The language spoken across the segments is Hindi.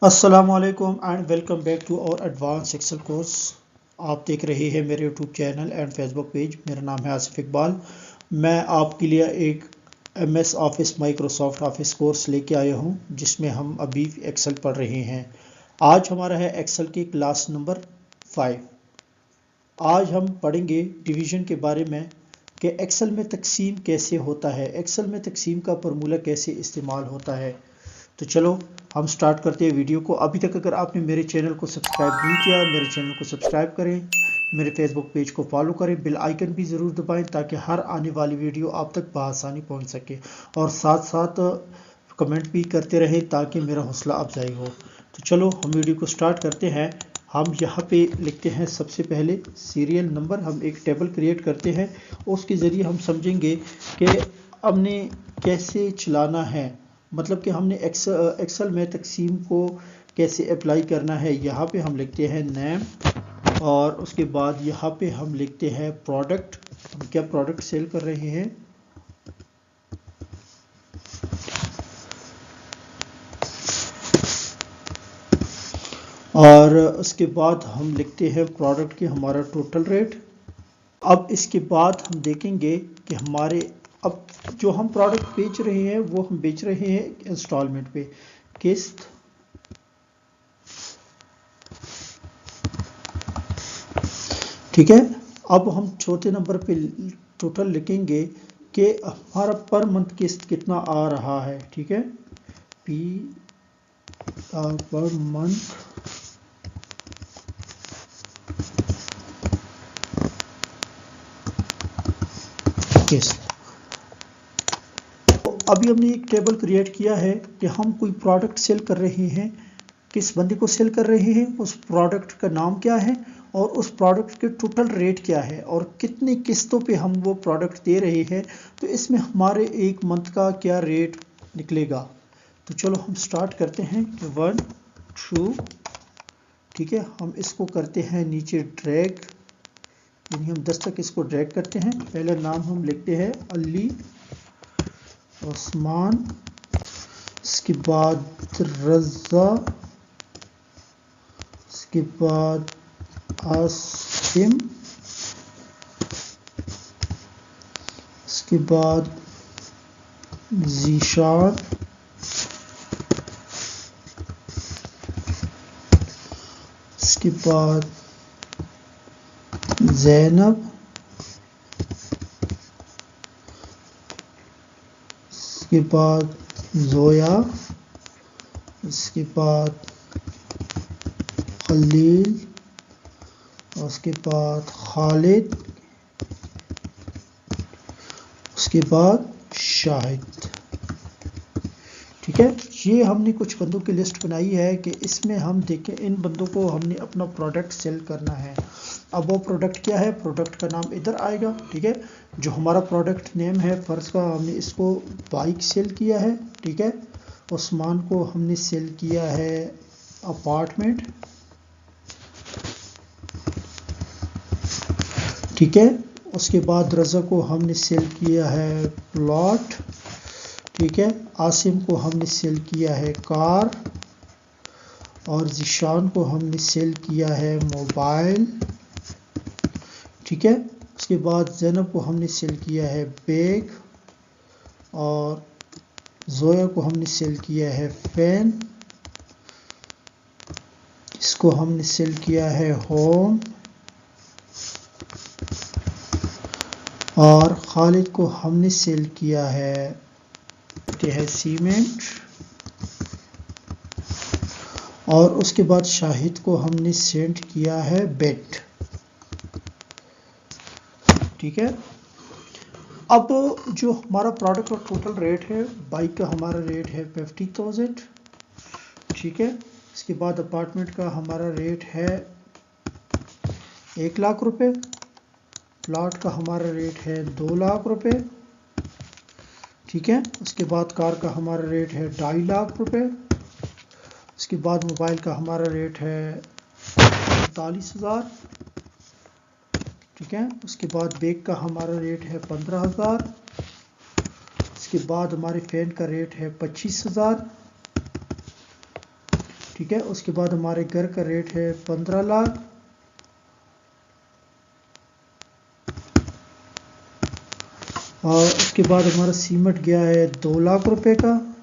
असलकुम and welcome back to our advance excel course. आप देख रहे हैं मेरे YouTube channel and Facebook page. मेरा नाम है आसिफ इकबाल। मैं आपके लिए एक MS office Microsoft office course लेके आया हूं जिसमें हम अभी एक्सेल पढ़ रहे हैं। आज हमारा है एक्सेल की क्लास नंबर 5। आज हम पढ़ेंगे डिवीज़न के बारे में कि एक्सेल में तकसीम कैसे होता है, एक्सेल में तकसीम का फार्मूला कैसे इस्तेमाल होता है। तो चलो हम स्टार्ट करते हैं वीडियो को। अभी तक अगर आपने मेरे चैनल को सब्सक्राइब नहीं किया, मेरे चैनल को सब्सक्राइब करें, मेरे फेसबुक पेज को फॉलो करें, बेल आइकन भी ज़रूर दबाएं ताकि हर आने वाली वीडियो आप तक बआसानी पहुंच सके, और साथ साथ कमेंट भी करते रहें ताकि मेरा हौसला अफजाई हो। तो चलो हम वीडियो को स्टार्ट करते हैं। हम यहाँ पे लिखते हैं सबसे पहले सीरियल नंबर। हम एक टेबल क्रिएट करते हैं, उसके ज़रिए हम समझेंगे कि हमने कैसे चलाना है, मतलब कि हमने एक्सेल में तकसीम को कैसे अप्लाई करना है। यहाँ पे हम लिखते हैं नेम, और उसके बाद यहाँ पे हम लिखते हैं प्रोडक्ट, हम क्या प्रोडक्ट सेल कर रहे हैं। और उसके बाद हम लिखते हैं प्रोडक्ट की हमारा टोटल रेट। अब इसके बाद हम देखेंगे कि हमारे अब जो हम प्रोडक्ट बेच रहे हैं वो हम बेच रहे हैं इंस्टॉलमेंट पे, किस्त। ठीक है। अब हम चौथे नंबर पे टोटल लिखेंगे कि हमारा पर मंथ किस्त कितना आ रहा है। ठीक है, पी पर मंथ किस्त। तो अभी हमने एक टेबल क्रिएट किया है कि हम कोई प्रोडक्ट सेल कर रहे हैं, किस बंदे को सेल कर रहे हैं, उस प्रोडक्ट का नाम क्या है, और उस प्रोडक्ट के टोटल रेट क्या है, और कितनी किस्तों पे हम वो प्रोडक्ट दे रहे हैं। तो इसमें हमारे एक मंथ का क्या रेट निकलेगा। तो चलो हम स्टार्ट करते हैं कि 1 2। ठीक है, हम इसको करते हैं नीचे ड्रैग, यानी हम 10 तक इसको ड्रैग करते हैं। पहला नाम हम लिखते हैं अली उस्मान, इसके बाद रज़ा, इसके बाद आसिम, इसके बाद ज़ीशान, इसके बाद ज़ैनब, इसके बाद ज़ोया, इसके बाद खलील, और उसके बाद खालिद, उसके बाद शाहिद। ठीक है, ये हमने कुछ बंदों की लिस्ट बनाई है कि इसमें हम देखें इन बंदों को हमने अपना प्रोडक्ट सेल करना है। अब वो प्रोडक्ट क्या है, प्रोडक्ट का नाम इधर आएगा। ठीक है, जो हमारा प्रोडक्ट नेम है, फ़र्ज़ का हमने इसको बाइक सेल किया है। ठीक है, उस्मान को हमने सेल किया है अपार्टमेंट। ठीक है, उसके बाद रज़ा को हमने सेल किया है प्लॉट। ठीक है, आसिम को हमने सेल किया है कार, और ज़ीशान को हमने सेल किया है मोबाइल। ठीक है, उसके बाद ज़ैनब को हमने सेल किया है बैग, और ज़ोया को हमने सेल किया है फैन, इसको हमने सेल किया है होम, और खालिद को हमने सेल किया है सीमेंट, और उसके बाद शाहिद को हमने सेंड किया है बेड। ठीक है, अब जो हमारा प्रोडक्ट का टोटल रेट है, बाइक का हमारा रेट है 50,000। ठीक है, इसके बाद अपार्टमेंट का हमारा रेट है 1 लाख रुपए, प्लॉट का हमारा रेट है 2 लाख रुपए। ठीक है, उसके बाद कार का हमारा रेट है 2.5 लाख रुपए। इसके बाद मोबाइल का हमारा रेट है 45,000। ठीक है, उसके बाद बैग का हमारा रेट है 15,000। इसके बाद हमारे फैन का रेट है 25,000। ठीक है। उसके बाद हमारे घर का रेट है 15 लाख। और उसके बाद हमारा सीमेंट गया है 2 लाख रुपए का।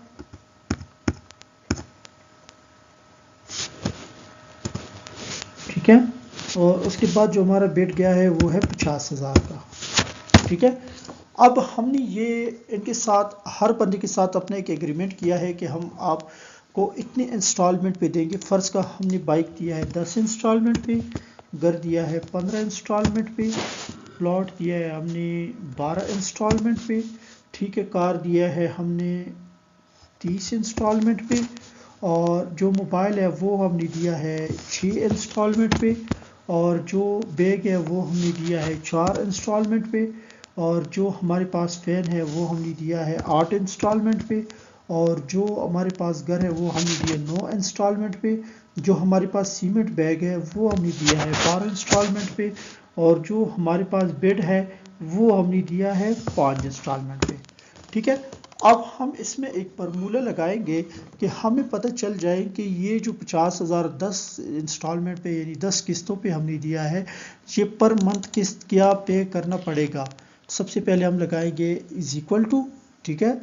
ठीक है। और उसके बाद जो हमारा बेड गया है वो है 50,000 का। ठीक है। अब हमने ये इनके साथ हर बंदे के साथ अपना एक एग्रीमेंट किया है कि हम आपको इतने इंस्टॉलमेंट पे देंगे। फ़र्ज़ का हमने बाइक दिया है 10 इंस्टॉलमेंट पे, घर दिया है 15 इंस्टॉलमेंट पे, प्लॉट दिया है हमने 12 इंस्टॉलमेंट पे। ठीक है। कार दिया है हमने 30 इंस्टॉलमेंट पे। और जो मोबाइल है वो हमने दिया है 6 इंस्टॉलमेंट पे। और जो बैग है वो हमने दिया है 4 इंस्टॉलमेंट पे। और जो हमारे पास फ़ैन है वो हमने दिया है 8 इंस्टॉलमेंट पे। और जो हमारे पास घर है वो हमने दिया 9 इंस्टॉलमेंट पे। जो हमारे पास सीमेंट बैग है वो हमने दिया है 12 इंस्टॉलमेंट पे। और जो हमारे पास बेड है वो हमने दिया है 5 इंस्टॉलमेंट पे। ठीक है। अब हम इसमें एक फार्मूला लगाएंगे कि हमें पता चल जाए कि ये जो 50,000 10 इंस्टॉलमेंट पे यानी 10 किस्तों पे हमने दिया है, ये पर मंथ किस्त क्या पे करना पड़ेगा। सबसे पहले हम लगाएंगे इज इक्वल टू। ठीक है।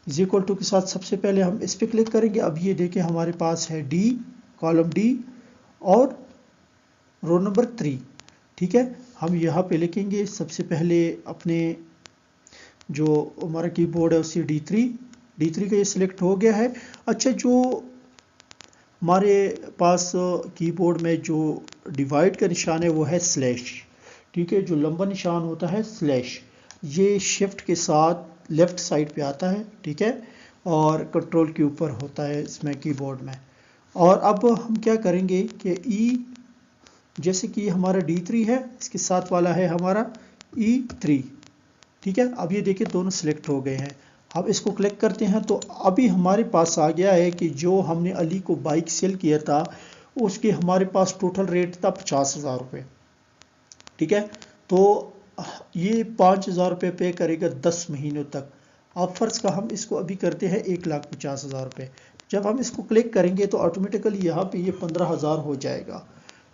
इज इक्वल टू के साथ सबसे पहले हम इस पर क्लिक करेंगे। अब ये देखें हमारे पास है डी, कॉलम डी और रो नंबर 3। ठीक है। हम यहाँ पे लिखेंगे सबसे पहले अपने जो हमारा कीबोर्ड है उससे D3 का ये सिलेक्ट हो गया है। अच्छा, जो हमारे पास कीबोर्ड में जो डिवाइड का निशान है वो है स्लैश। ठीक है। जो लंबा निशान होता है स्लैश, ये शिफ्ट के साथ लेफ़्ट साइड पे आता है। ठीक है। और कंट्रोल के ऊपर होता है इसमें कीबोर्ड में। और अब हम क्या करेंगे कि जैसे कि हमारा D3 है, इसके साथ वाला है हमारा E3। ठीक है। अब ये देखिए दोनों सिलेक्ट हो गए हैं। अब इसको क्लिक करते हैं तो अभी हमारे पास आ गया है कि जो हमने अली को बाइक सेल किया था उसके हमारे पास टोटल रेट था 50,000 रुपये। ठीक है। तो ये 5,000 रुपये पे करेगा 10 महीनों तक। अब फ़र्ज़ का हम इसको अभी करते हैं 1,50,000 रुपये। जब हम इसको क्लिक करेंगे तो ऑटोमेटिकली यहाँ पे ये 15,000 हो जाएगा।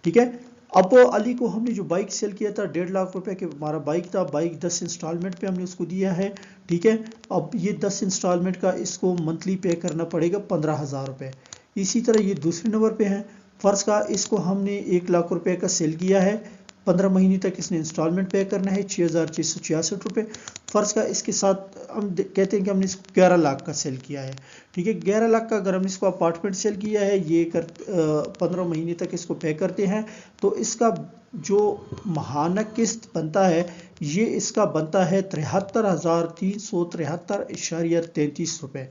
ठीक है। अब अली को हमने जो बाइक सेल किया था 1.5 लाख रुपए के हमारा बाइक था, बाइक 10 इंस्टॉलमेंट पे हमने उसको दिया है। ठीक है। अब ये 10 इंस्टॉलमेंट का इसको मंथली पे करना पड़ेगा 15,000 रुपये। इसी तरह ये दूसरे नंबर पे है। फ़र्ज़ का इसको हमने 1 लाख रुपए का सेल किया है, 15 महीने तक इसने इंस्टॉलमेंट पे करना है 6,666 रुपये। फ़र्ज़ का इसके साथ हम कहते हैं कि हमने इसको 11 लाख का सेल किया है। ठीक है। 11 लाख का अगर हमने इसको अपार्टमेंट सेल किया है, ये 15 महीने तक इसको पे करते हैं तो इसका जो माहाना किस्त बनता है ये इसका बनता है 73,373.33 रुपये।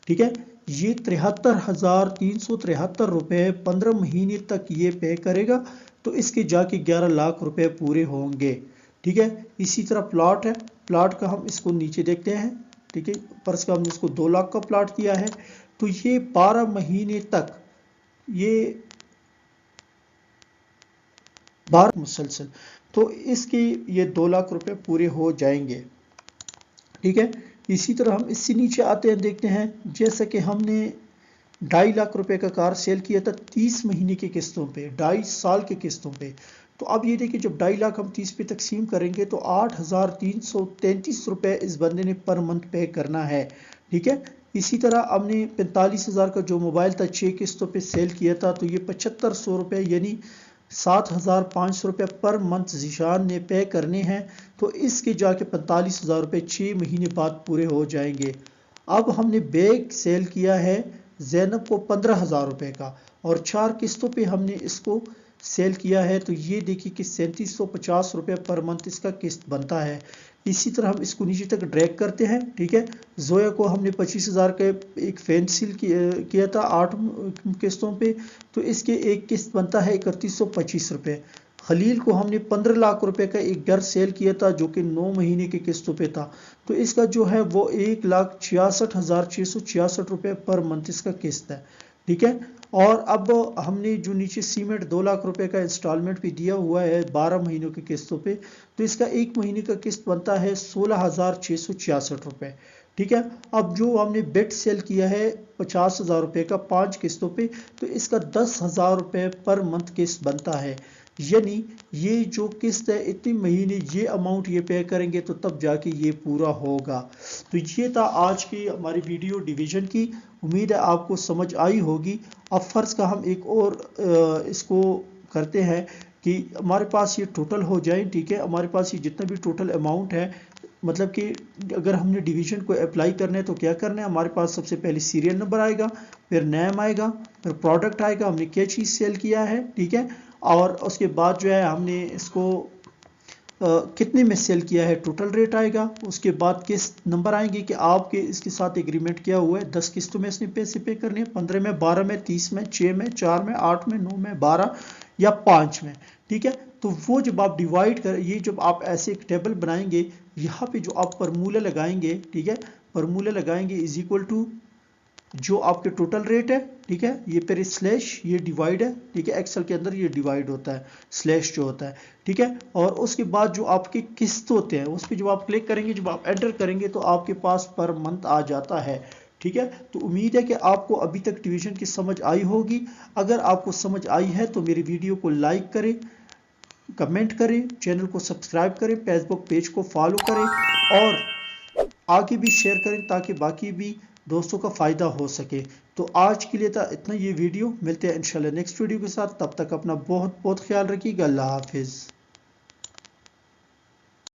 ठीक है। ये 73,373 रुपये 15 महीने तक ये पे करेगा तो इसके जाके 11 लाख रुपए पूरे होंगे। ठीक है। इसी तरह प्लॉट है, प्लॉट का हम इसको नीचे देखते हैं। ठीक है। फ़र्ज़ का हमने इसको 2 लाख का प्लॉट किया है तो ये 12 महीने तक ये 12 मुसलसल, तो इसके ये 2 लाख रुपए पूरे हो जाएंगे। ठीक है। इसी तरह हम इससे नीचे आते हैं, देखते हैं जैसे कि हमने 2.5 लाख रुपए का कार सेल किया था 30 महीने की किस्तों पे, 2.5 साल की किस्तों पे। तो अब ये देखिए जब 2.5 लाख हम 30 पे तकसीम करेंगे तो 8,333 रुपये इस बंदे ने पर मंथ पे करना है। ठीक है। इसी तरह हमने 45,000 का जो मोबाइल था 6 किस्तों पे सेल किया था तो ये 7,500 रुपये यानी 7,500 रुपये पर मंथ ज़ीशान ने पे करने हैं। तो इसके जाके 45,000 रुपये 6 महीने बाद पूरे हो जाएंगे। अब हमने बैग सेल किया है ज़ैनब को 15,000 रुपये का और 4 किस्तों पे हमने इसको सेल किया है तो ये देखिए कि 3,750 रुपये पर मंथ इसका किस्त बनता है। इसी तरह हम इसको नीचे तक ड्रैग करते हैं। ठीक है। जोया को हमने 25,000 का एक फैन सील किया था 8 किस्तों पे तो इसके एक किस्त बनता है 3,125 रुपये। खलील को हमने 15 लाख रुपए का एक घर सेल किया था जो कि 9 महीने की किस्तों पे था तो इसका जो है वो 1,66,666 रुपये पर मंथ इसका किस्त है। ठीक है। और अब हमने जो नीचे सीमेंट 2 लाख रुपए का इंस्टॉलमेंट भी दिया हुआ है 12 महीनों की किस्तों पे तो इसका एक महीने का किस्त बनता है 16,666 रुपये। ठीक है। अब जो हमने बेट सेल किया है 50,000 रुपये का 5 किस्तों पे, तो इसका 10,000 रुपये पर मंथ किस्त बनता है। यानी ये जो किस्त है इतने महीने ये अमाउंट ये पे करेंगे तो तब जाके ये पूरा होगा। तो ये था आज की हमारी वीडियो डिवीजन की। उम्मीद है आपको समझ आई होगी। अब फ़र्ज़ का हम एक और इसको करते हैं कि हमारे पास ये टोटल हो जाए, ठीक है। हमारे पास ये जितना भी टोटल अमाउंट है, मतलब कि अगर हमने डिवीजन को अप्लाई करना है तो क्या करना है, हमारे पास सबसे पहले सीरियल नंबर आएगा, फिर नेम आएगा, फिर प्रोडक्ट आएगा, हमने क्या चीज़ सेल किया है, ठीक है। और उसके बाद जो है हमने इसको कितने में सेल किया है, टोटल रेट आएगा। उसके बाद किस्त नंबर आएंगे कि आपके इसके साथ एग्रीमेंट किया हुआ है 10 किस्तों में इसने पैसे पे करने हैं, 15 में, 12 में, 30 में, 6 में, 4 में, 8 में, 9 में, 12 या 5 में, ठीक है। तो वो जब आप डिवाइड कर, ये जब आप ऐसे एक टेबल बनाएंगे, यहाँ पे जो आप फॉर्मूला लगाएंगे, ठीक है, फॉर्मूला लगाएंगे इज इक्वल टू जो आपके टोटल रेट है, ठीक है, ये फिर स्लैश ये डिवाइड है, ठीक है। एक्सेल के अंदर ये डिवाइड होता है, स्लैश जो होता है, ठीक है। और उसके बाद जो आपके किस्त होते हैं उस पर जब आप क्लिक करेंगे, जब आप एंटर करेंगे तो आपके पास पर मंथ आ जाता है, ठीक है। तो उम्मीद है कि आपको अभी तक डिवीजन की समझ आई होगी। अगर आपको समझ आई है तो मेरी वीडियो को लाइक करें, कमेंट करें, चैनल को सब्सक्राइब करें, फेसबुक पेज को फॉलो करें और आगे भी शेयर करें ताकि बाकी भी दोस्तों का फ़ायदा हो सके। तो आज के लिए था इतना ये वीडियो, मिलते हैं इंशाल्लाह नेक्स्ट वीडियो के साथ। तब तक अपना बहुत बहुत ख्याल रखिएगा। अल्लाह हाफिज़।